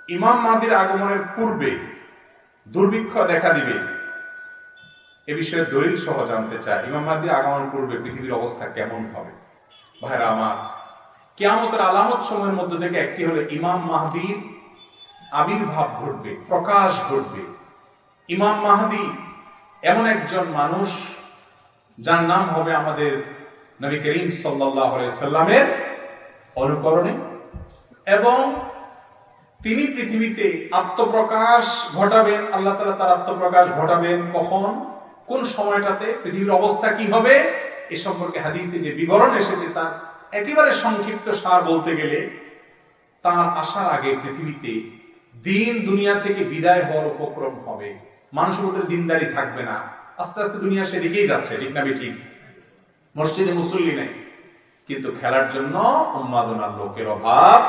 ইমাম মাহদীর আগমনের পূর্বে দুর্ভিক্ষ দেখা দিবে, এ বিষয়ে দলিল সহ জানতে চাই। ইমাম মাহদীর আগমনের পূর্বে পৃথিবীর অবস্থা কেমন হবে? ভাইরা আমার, কিয়ামতের আলামত সময়ের মধ্যে থেকে একটি হলো ইমাম মাহদীর আবির্ভাব ঘটবে, প্রকাশ ঘটবে। ইমাম মাহদী এমন একজন মানুষ যার নাম হবে আমাদের নবী করিম সাল্লাল্লাহু আলাইহি সাল্লামের অনুকরণে, এবং তিনি পৃথিবীতে আত্মপ্রকাশ ঘটাবেন। আল্লাহ তাআলা তার আত্মপ্রকাশ ঘটাবেন কখন, কোন সময়টাতে, পৃথিবীর অবস্থা কি হবে, এ সম্পর্কে হাদিসে যে বিবরণ এসেছে তার একেবারে সংক্ষিপ্ত সার বলতে গেলে, তার আসার আগে পৃথিবীতে দিন দুনিয়া থেকে বিদায় হওয়ার উপক্রম হবে। মানুষ বলতে দিনদারি থাকবে না, আস্তে আস্তে দুনিয়া সেদিকেই যাচ্ছে, ঠিক না ঠিক? মসজিদে মুসল্লি নেই, কিন্তু খেলার জন্য উন্মাদনার লোকের অভাব।